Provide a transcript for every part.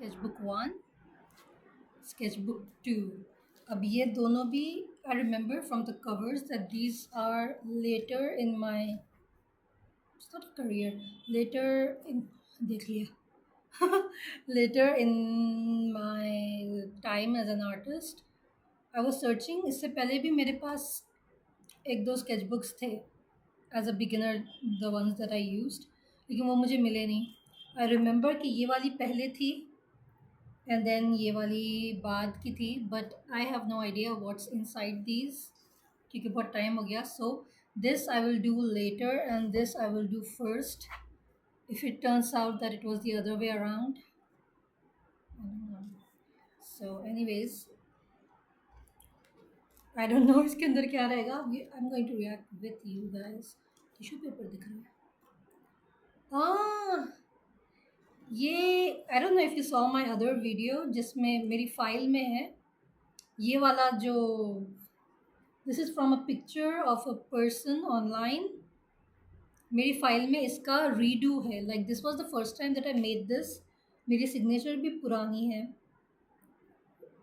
Sketchbook one, sketchbook to. अब ये दोनों भी I remember from the covers that these are later in my career, later in, देख लिया, later in my time as an artist I was searching. इससे पहले भी मेरे पास एक दो स्केचबुक्स थे as a beginner, the ones that I used, लेकिन वो मुझे मिले नहीं। आई रिमेंबर कि ये वाली पहले थी एंड देन ये वाली बाद की थी, but I have no idea what's inside these क्योंकि बहुत टाइम हो गया। So this I will do later and this I will do first if it turns out that it was the other way around. I don't know. So anyways, I don't know इसके अंदर क्या रहेगा। I'm going to react with you guys. Tissue paper दिख रहा है। ये आई don't know if you saw my other video जिसमें मेरी फाइल में है ये वाला जो, this is from a picture of a person online. मेरी फाइल में इसका रीडू है, like this was the first time that I made this. मेरी सिग्नेचर भी पुरानी है।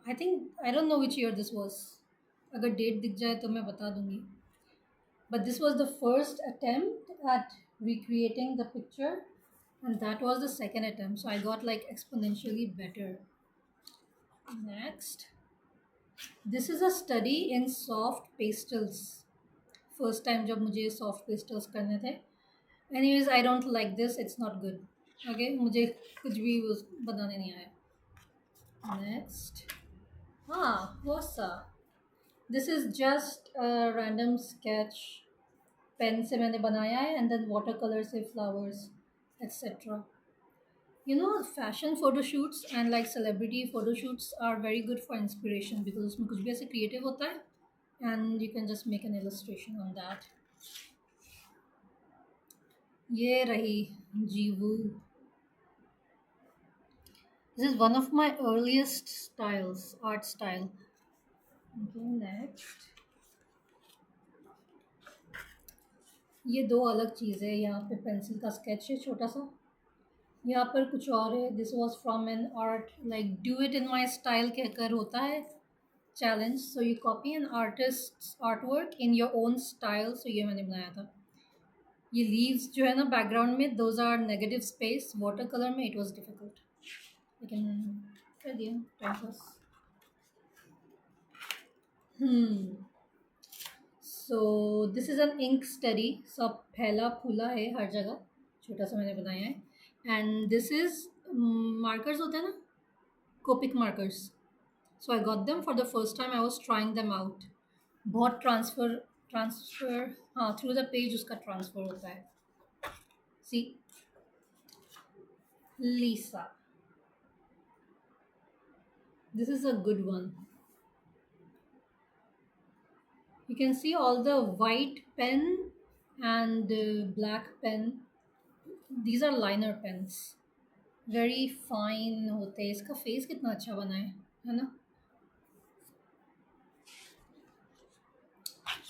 I think I don't know which year this was, अगर date दिख जाए तो मैं बता दूंगी। But this was the first attempt at recreating the picture and that was the second attempt, so I got like exponentially better. Next, this is a study in soft pastels. First time जब मुझे soft pastels करने थे। Anyways, I don't like this, it's not good. Okay, मुझे कुछ भी बनाने नहीं आया। Next, what's that? This is just a random sketch, pen से मैंने बनाया है एंड देन वाटर कलर से flowers etcetera. You know, fashion photo shoots and like celebrity photo shoots are very good for inspiration because उसमें कुछ भी ऐसे creative होता है and you can just make an illustration on that. ये रही जीवू। This is one of my earliest styles, art style. Okay, next. ये दो अलग चीज़ है। यहाँ पे पेंसिल का स्केच है छोटा सा, यहाँ पर कुछ और है। This was from an art, like do it in my style कहकर होता है challenge. So you copy an artist art work in your own style. सो ये मैंने बनाया था। ये लीव्स जो है ना बैकग्राउंड में, those are negative space. Water colour में इट वॉज डिफिकल्ट, लेकिन कर दिया time pass. So this is an ink study. सब फैला फूला है हर जगह, छोटा सा मैंने बनाया है। एंड दिस इज़ मार्कर्स होते हैं ना, Copic markers. So I got them for the first time, I was trying them out. बहुत ट्रांसफ़र हाँ, थ्रू द पेज उसका ट्रांसफ़र होता है। See Lisa, this is a good one. You can see all the white pen and black pen. These are liner pens. Very fine होते हैं। इसका face कितना अच्छा बना है ना।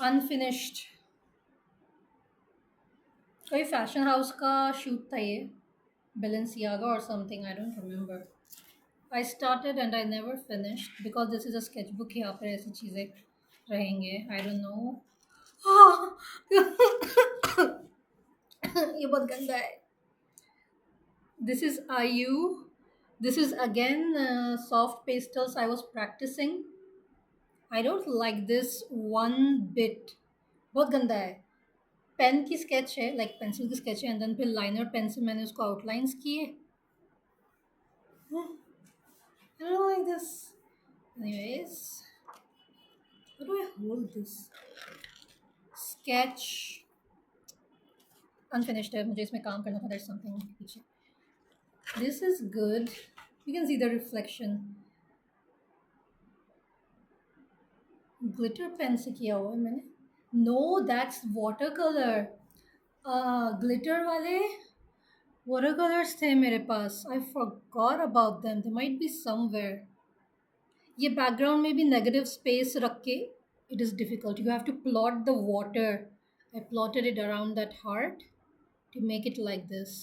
Unfinished, कोई फैशन हाउस का शूट था ये, Balenciaga or something, I don't remember. I started and I never finished because this is a sketchbook. यहाँ पर ऐसी चीज़ें रहेंगे, I don't know. ये बहुत गंदा है। This is IU. This is again soft pastels I was practicing. I don't like this one bit. बहुत गंदा है। पेन की स्केच है, लाइक पेंसिल की स्केच है एंड देन फिर लाइनर पेन से मैंने उसको आउटलाइंस किए। I don't like this. Anyways, how do I hold this? Sketch unfinished है, मुझे इसमें काम करना था। There's something पीछे। This is good. You can see the reflection. Glitter pen से किया हुआ है मैंने। No, that's watercolor. Glitter वाले watercolors थे मेरे पास। I forgot about them. They might be somewhere. ये background में भी negative space रख के it is difficult. You have to plot the water. I plotted it around that heart to make it like this.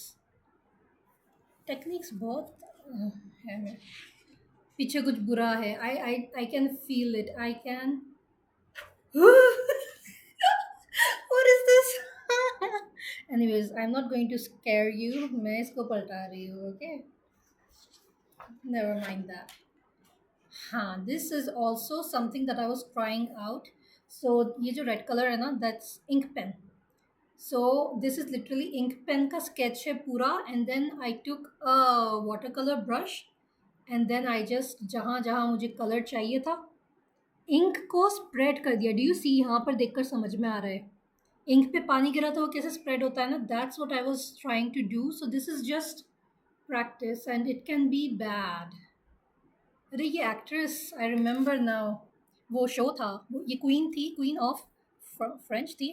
Techniques बहुत है मैं पीछे कुछ बुरा है I can feel it I can what is this anyways I'm not going to scare you मैं इसको पलटा रही हूँ okay never mind that हाँ this is also something that I was trying out so ये जो red color है ना that's ink pen so this is literally ink pen का sketch है पूरा and then I took a watercolor brush and then I just जहाँ जहाँ मुझे color चाहिए था इंक को स्प्रेड कर दिया डू यू सी यहाँ पर देखकर समझ में आ रहा है इंक पे पानी गिरा तो वो कैसे स्प्रेड होता है ना that's what I was trying to do so this is just practice and it can be bad अरे ये एक्ट्रेस आई रिमेंबर नाउ वो शो था ये क्वीन थी क्वीन ऑफ फ्रेंच थी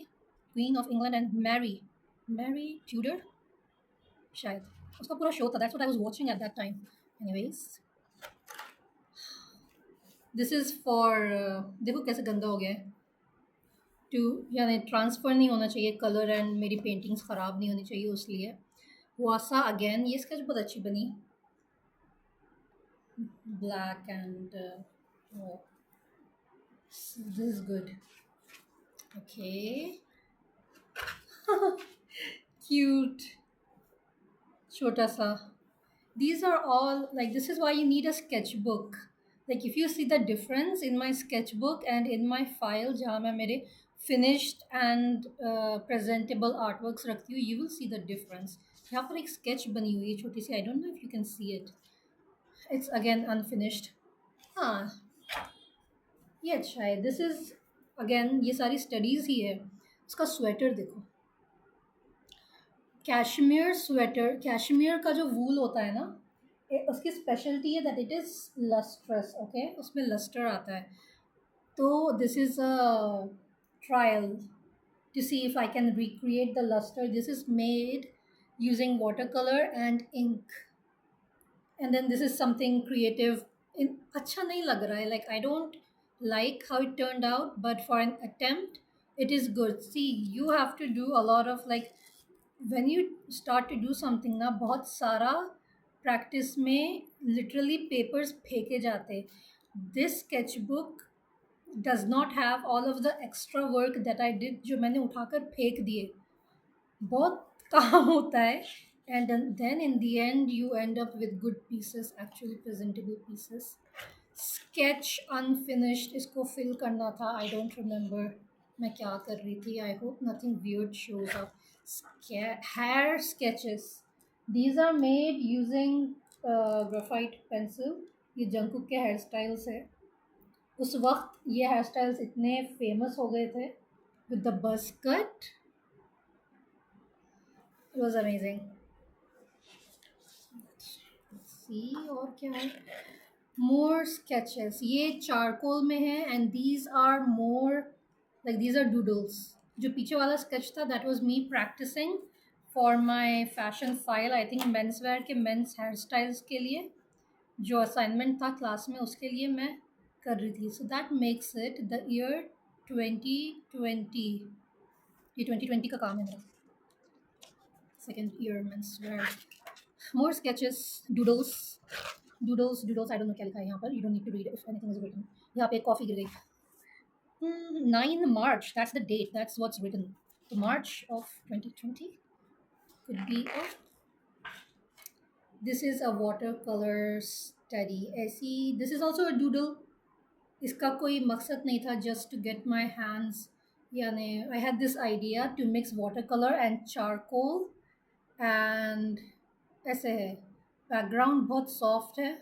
queen of England and Mary Mary Tudor शायद उसका पूरा शो था that's what I was watching at that time anyways this is for देखो कैसे गंदा हो गया है टू यानी ट्रांसफ़र नहीं होना चाहिए कलर एंड मेरी पेंटिंग्स ख़राब नहीं होनी चाहिए उसलिए वासा अगेन ये स्केच बहुत अच्छी बनी black and this good okay cute छोटा सा these are all like this is why you need a sketchbook like if you see the difference in my sketchbook and in my file जहाँ मैं मेरे finished and presentable artworks रखती हूँ you will see the difference यहाँ पर एक sketch बनी हुई है छोटी सी I don't know if you can see it it's again unfinished हाँ ये अच्छा है this is again ये सारी studies ही है उसका स्वेटर देखो कैशमीर स्वेटर कैशमीर का जो वूल होता है ना उसकी स्पेशलिटी है that it is lustrous okay उसमें लस्टर आता है तो this is a trial to see if I can recreate the lustre this is made using water colour and ink and then this is something creative in अच्छा नहीं लग रहा है like I don't like how it turned out but for an attempt it is good see you have to do a lot of like when you start to do something ना बहुत सारा practice में literally papers फेंके जाते this sketch book does not have all of the extra work that I did जो मैंने उठाकर फेंक दिए बहुत काम होता है and then in the end you end up with good pieces actually presentable pieces sketch unfinished इसको फिल करना था आई डोंट रिमेंबर मैं क्या कर रही थी I hope nothing weird shows up hair sketches these are made using graphite pencil ये Jungkook के हेयर स्टाइल्स है उस वक्त ये हेयर स्टाइल्स इतने फेमस हो गए थे with the buzz cut it was amazing let's see और क्या है more sketches ये चारकोल में है and these are more like these are doodles जो पीछे वाला स्केच था that was me practising for my fashion file I think men's wear के मेंस हेयर स्टाइल्स के लिए जो असाइनमेंट था क्लास में उसके लिए मैं कर रही थी so that makes it the year 2020 ये 2020 का काम है मेरा second year men's wear more sketches doodles doodles doodles I don't know क्या लिखा है यहाँ पर you don't need to read if anything is written यहाँ पे एक कॉफ़ी गिर गई 9 March, that's the date, that's what's written. The March of 2020 could be this is a watercolor study. ऐसी this is also a doodle. इसका कोई मकसद नहीं था just to get my hands यानी I had this idea to mix watercolor and charcoal and ऐसे है background बहुत soft है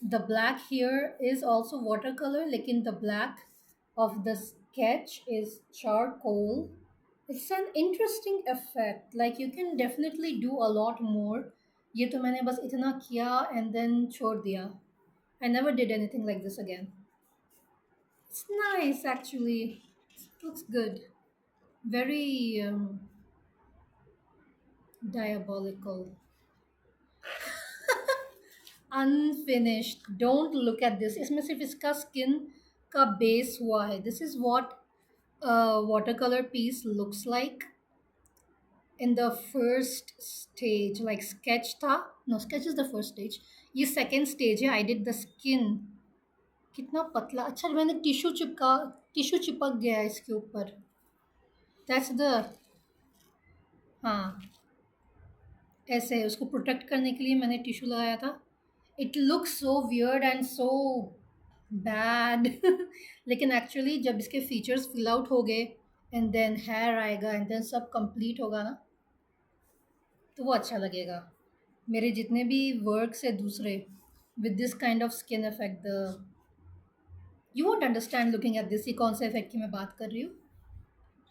the black here is also watercolor लेकिन the black of the sketch is charcoal. It's an interesting effect. Like you can definitely do a lot more. ये तो मैंने बस इतना किया and then छोड़ दिया. I never did anything like this again. It's nice actually. It looks good. Very diabolical. Unfinished. Don't look at this. इसमें सिर्फ इसका skin का base हुआ है. This is what a watercolor piece looks like. in the first stage, like sketch था, no, sketch is the first stage. ये second stage है. I did the skin. कितना पतला, अच्छा मैंने टिश्यू चिपक गया है इसके ऊपर. That's the, हाँ, ऐसे उसको प्रोटेक्ट करने के लिए मैंने टिश्यू लगाया था. It looks so weird and so bad. लेकिन एक्चुअली जब इसके फीचर्स फिल आउट हो गए एंड देन हेयर आएगा एंड देन सब कंप्लीट होगा ना, तो वो अच्छा लगेगा. मेरे जितने भी वर्क्स है दूसरे with this kind of skin effect, the you won't understand looking at this, ये कौन से इफेक्ट की मैं बात कर रही हूँ.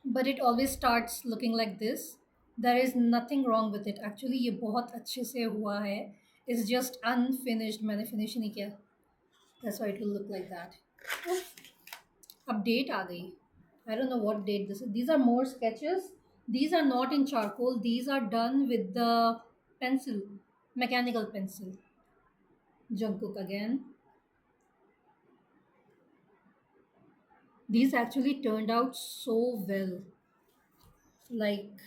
But it always starts looking like this. There is nothing wrong with it. Actually ये बहुत अच्छे से हुआ है. इट्स जस्ट अनफिनिश्ड, मैंने फिनिश नहीं किया. That's why it will look like that. अब डेट आ गई. I don't know what date this is. These are more sketches. These are not in charcoal. These are done with the pencil, mechanical pencil. Jungkook again. These actually turned out so well. Like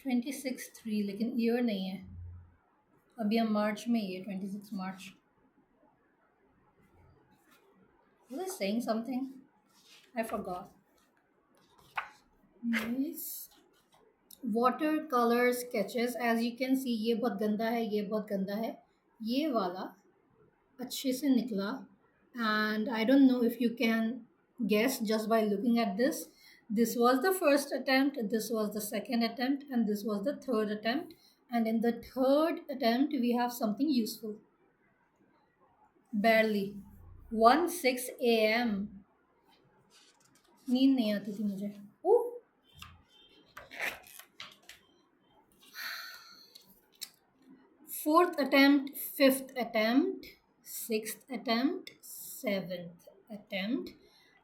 26/3, लेकिन year नहीं है. अभी हम मार्च में ही है, 26 मार्च. Was I saying something? I forgot. Yes. Watercolor sketches. As you can see, ये बहुत गंदा है, ये बहुत गंदा है. ये वाला अच्छे से निकला. And I don't know if you can guess just by looking at this. This was the first attempt, this was the second attempt, and this was the third attempt. And in the third attempt, we have something useful. Barely. 1:06 a.m. नींद नहीं आती थी मुझे. ओह, fourth attempt, fifth attempt, sixth attempt, seventh attempt.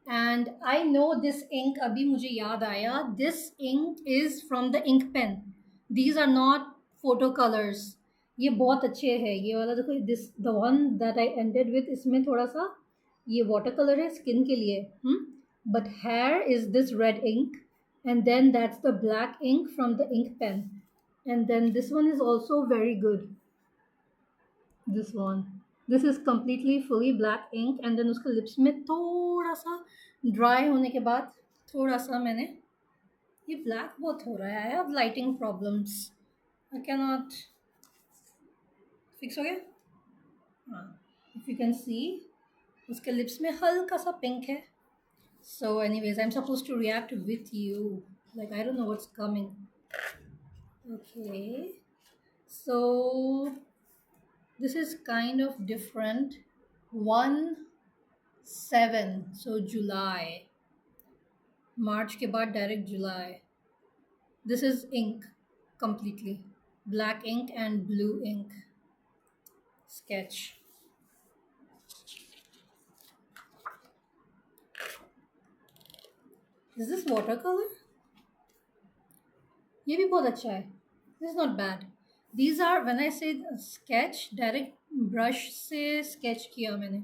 And I know this ink, abhi mujhe yaad aaya, this ink is from the ink pen. These are not photo colors. ये बहुत अच्छे है. ये वाला देखो, this the one that I ended with, इसमें थोड़ा सा ये वाटर कलर है स्किन के लिए. But hair is this red ink, and then that's the black ink from the ink pen. And then this one is also very good. This one, this is completely fully black ink. And then उसके lips में थोड़ा सा dry होने के बाद थोड़ा सा मैंने, ये ब्लैक बहुत हो रहा है. I have lighting problems. I can not. Fix हो गया. हाँ, इफ यू कैन सी उसके लिप्स में हल्का सा पिंक है. So anyways, I am supposed to react with you. Like I don't know what's coming. Okay, so this is kind of different. 1/7, so July. March के बाद direct July. This is ink, completely black ink and blue ink sketch. Is this watercolor? ये भी बहुत अच्छा है. This is not bad. These are, when I say sketch, direct brush से sketch किया मैंने.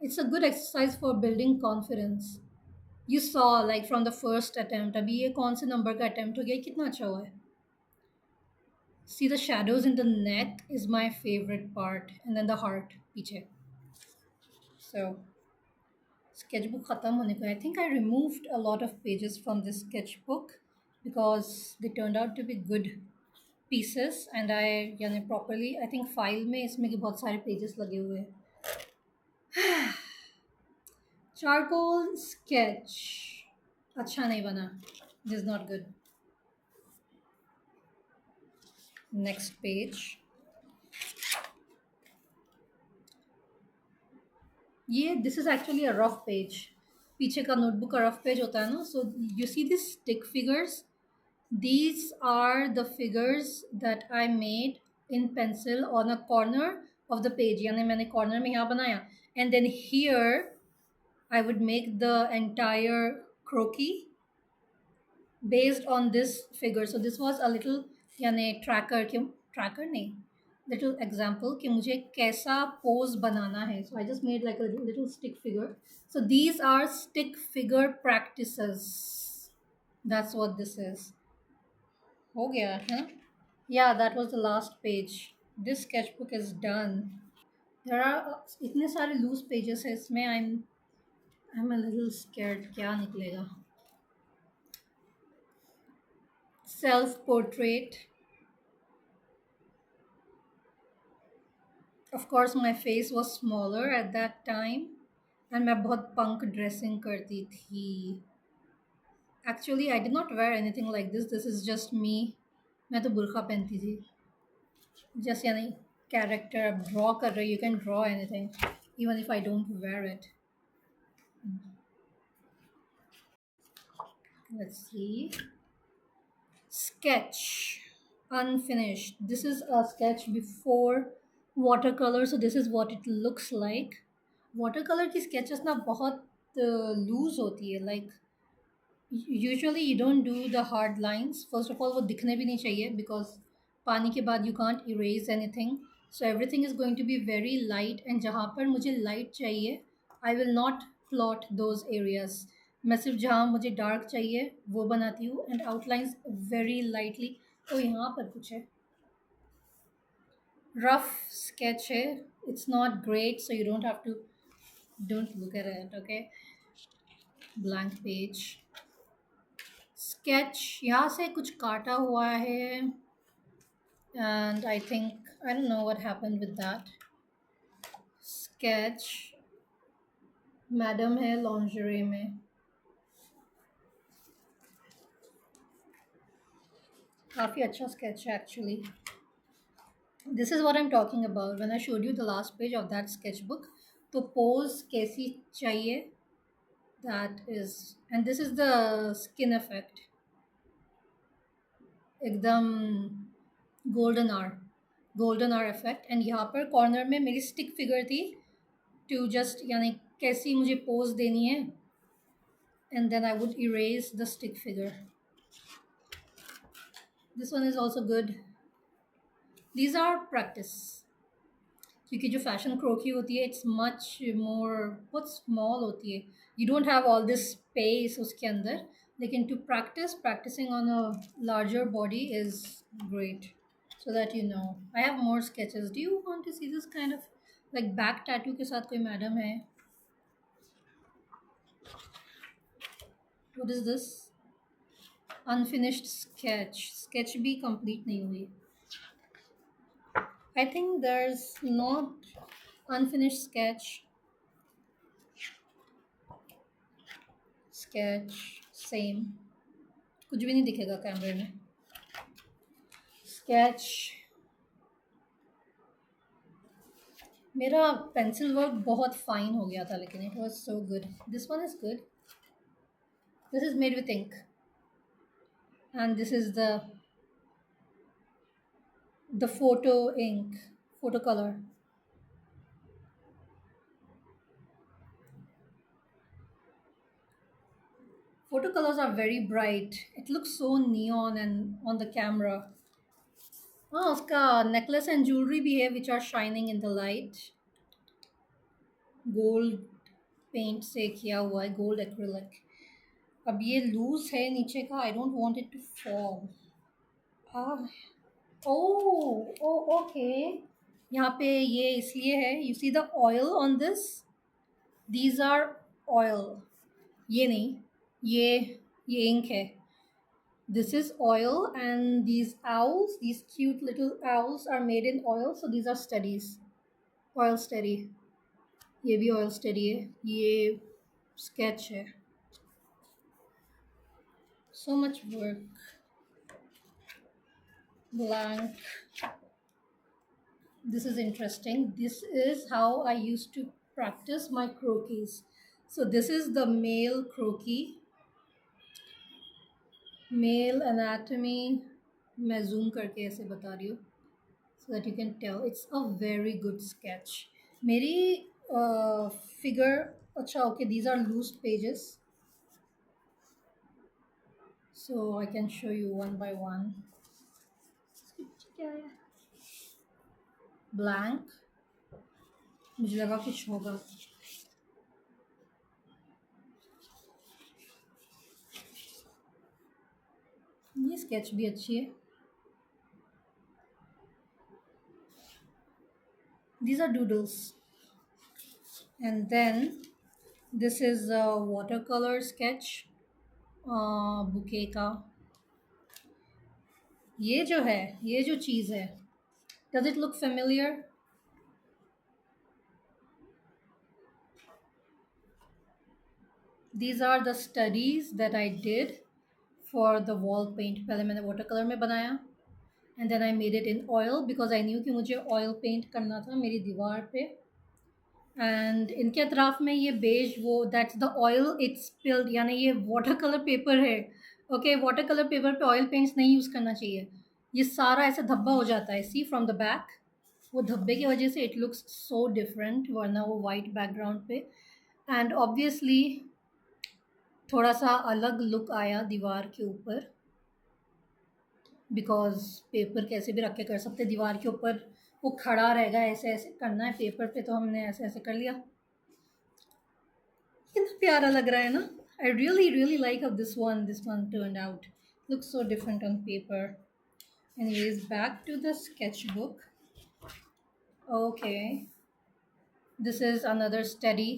It's a good exercise for building confidence. You saw like from the first attempt. अभी ये कौन से नंबर का attempt हो गया, कितना अच्छा हुआ है. See, the shadows in the neck is my favorite part, and then the heart पीछे. So sketchbook खत्म होने को. I think I removed a lot of pages from this sketchbook because they turned out to be good pieces, and I यानी properly, I think file में इसमें के बहुत सारे pages लगे हुए हैं. Charcoal sketch अच्छा नहीं बना. This is not good. Next page. ये this is actually a rough page. पीछे का notebook का rough page होता है ना. So you see these stick figures. These are the figures that I made in pencil on a corner of the page. यानी मैंने corner में यहाँ बनाया. And then here I would make the entire croquis based on this figure. So this was a little यानी tracker नहीं, little example कि मुझे कैसा pose बनाना है. So I just made like a little stick figure. So these are stick figure practices. That's what this is. हो गया है ना? Yeah, that was the last page. This sketchbook is done. There are इतने सारे loose pages है इसमें. I'm a little scared क्या निकलेगा. Self portrait. Of course my face was smaller at that time and मैं बहुत punk dressing करती थी. Actually I did not wear anything like this. This is just me. मैं तो बुर्का पहनती थी. Just यानी character अब draw कर रहे. You can draw anything even if I don't wear it. Let's see. Sketch. Unfinished. This is a sketch before watercolor. So this is what it looks like. Watercolor की sketches ना बहुत loose होती है. Like usually you don't do the hard lines. First of all वो दिखने भी नहीं चाहिए because पानी के बाद you can't erase anything. So everything is going to be very light and जहाँ पर मुझे light चाहिए I will not plot those areas. मैं सिर्फ जहाँ मुझे dark चाहिए वो बनाती हूँ and outlines very lightly. तो यहाँ पर कुछ है. Rough sketch है. It's not great so you don't look at it, okay? Blank page. Sketch यहाँ से कुछ काटा हुआ है and I think I don't know what happened with that. Sketch madam है lingerie में. काफ़ी अच्छा sketch है actually. This is what I'm talking about when I showed you the last page of that sketchbook. तो pose कैसी चाहिए, that is, and this is the skin effect. एकदम golden hour effect. And यहाँ पर corner में मेरी stick figure थी to just यानी कैसी मुझे pose देनी है and then I would erase the stick figure. This one is also good. These are practice क्योंकि जो फैशन क्रोकी होती है इट्स मच मोर बहुत स्मॉल होती है. You don't have all this space उसके अंदर. लेकिन to practising on a larger body is great so that you know. I have more sketches. Do you want to see this kind of like back tattoo के साथ कोई madam है? What is this? Unfinished sketch. Sketch भी complete नहीं हुई. I think there's not unfinished sketch. Sketch same. कुछ भी नहीं दिखेगा कैमरे में. Sketch. मेरा पेंसिल वर्क बहुत फाइन हो गया था लेकिन it was so good. This one is good. This is made with ink. And this is the photo ink, photo color. Photo colors are very bright. It looks so neon and on the camera. हाँ उसका necklace and jewelry भी है which are shining in the light. Gold paint से किया हुआ है, gold acrylic. अब ये लूज है नीचे का. I don't want it to fall. Okay. यहाँ पे ये इसलिए है. You see the oil on this? These are oil. ये नहीं, ये ink है. This is oil and these owls, these cute little owls are made in oil. So these are steadies. Oil steady. ये भी oil steady है. ये sketch है. So much work. Blank. This is interesting. This is how I used to practice my croquis. So this is the male croquis. Male anatomy. मैं zoom करके ऐसे बता रही हूँ so that you can tell. It's a very good sketch. मेरी figure. अच्छा, okay, these are loose pages. So I can show you one by one. Blank. मुझे लगा कुछ होगा. ये स्केच भी अच्छी है. These are doodles. And then this is a watercolor sketch bouquet का. ये जो है, ये जो चीज़ है, does it look familiar? These are the studies that I did for the wall paint. पहले मैंने watercolor में बनाया and then I made it in oil because I knew कि मुझे oil paint करना था मेरी दीवार पे. एंड इनके अतराफ में ये बेज वो that's the oil it's spilled, यानी ये वाटर कलर पेपर है. ओके, वाटर कलर पेपर पे ऑयल पेंट्स नहीं यूज़ करना चाहिए. ये सारा ऐसा धब्बा हो जाता है, सी फ्रॉम द बैक. वो धब्बे की वजह से इट लुक्स सो डिफरेंट, वरना वो वाइट बैकग्राउंड पे. एंड ऑब्वियसली थोड़ा सा अलग लुक आया दीवार के ऊपर, बिकॉज पेपर कैसे भी रख के कर सकते दीवार के ऊपर, वो खड़ा रहेगा. ऐसे ऐसे करना है पेपर पे, तो हमने ऐसे ऐसे कर लिया. कितना प्यारा लग रहा है ना. I really like how this one turned out. Looks so different on paper. Anyways, back to the sketchbook. Okay, this is another study.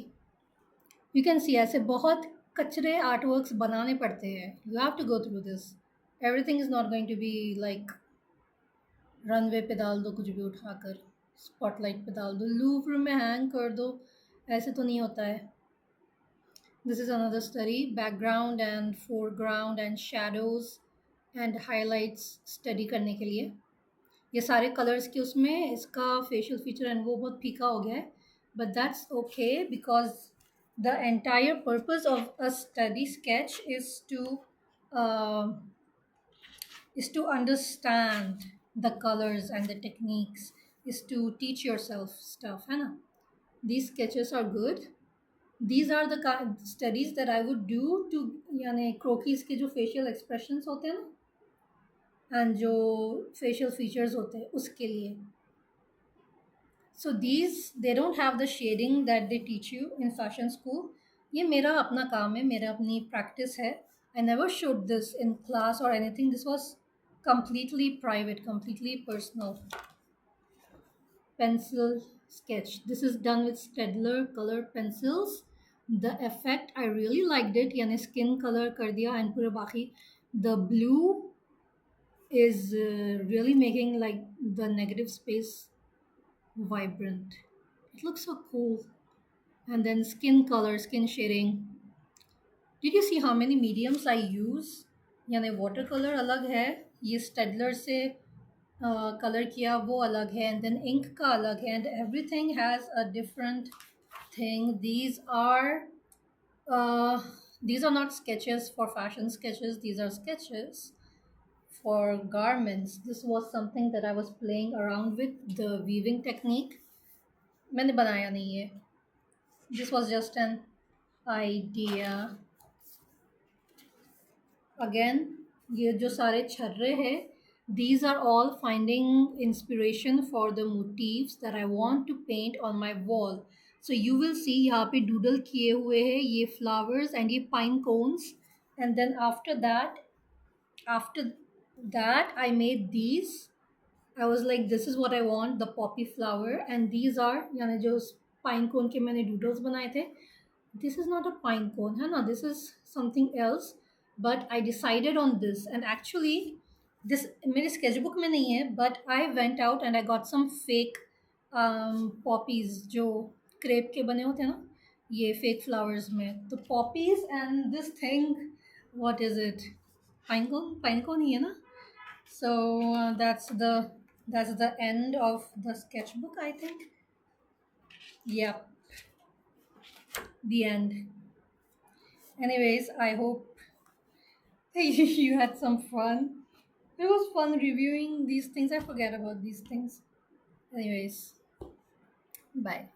You can see ऐसे बहुत कचरे artworks बनाने पड़ते हैं. You have to go through this. Everything is not going to be like runway पे डाल दो कुछ भी उठाकर, spotlight पे डाल दो, लूव्र में hang कर दो, ऐसे तो नहीं होता है. This is another study, background and foreground and shadows and highlights study करने के लिए. ये सारे कलर्स के उसमें इसका फेशियल फीचर एंड वो बहुत फीका हो गया है, but that's okay because the entire purpose of a study sketch is to understand the colors and the techniques, is to teach yourself stuff, है ना. These sketches are good. These are the studies that I would do to, यानी क्रोकीज के जो facial expressions होते हैं ना and जो facial features होते हैं उसके लिए. So they don't have the shading that they teach you in fashion school. ये मेरा अपना काम है, मेरा अपनी प्रैक्टिस है. I never showed this in class और anything. This was completely private, completely personal. Pencil sketch. This is done with Staedtler color pencils. The effect, I really liked it. यानी skin color कर दिया and पूरे बाकी the blue is really making like the negative space vibrant. It looks so cool. And then skin color, skin shading. Did you see how many mediums I use? यानी watercolor अलग है, ये Staedtler से colour किया वो अलग है, and then ink का अलग है, and everything has a different thing. These are not sketches for fashion sketches, these are sketches for garments. This was something that I was playing around with, the weaving technique. मैंने बनाया नहीं है. This was just an idea. Again, ये जो सारे छर्रे हैं, these are all finding inspiration for the motifs that I want to paint on my wall. So you will see यहाँ पे doodle किए हुए हैं ये flowers and ये pine cones. And then after that I made these. I was like, this is what I want, the poppy flower. And these are यानी जो pine cone के मैंने doodles बनाए थे. This is not a pine cone, है ना? This is something else. But I decided on this, and actually this मेरे sketchbook में नहीं है, but I went out and I got some fake poppies जो crepe के बने होते हैं ना, ये fake flowers में, तो poppies and this thing, what is it? Pine cone ही है ना. So that's the end of the sketchbook, I think. Yep, the end. Anyways, I hope you had some fun. It was fun reviewing these things. I forget about these things. Anyways, bye.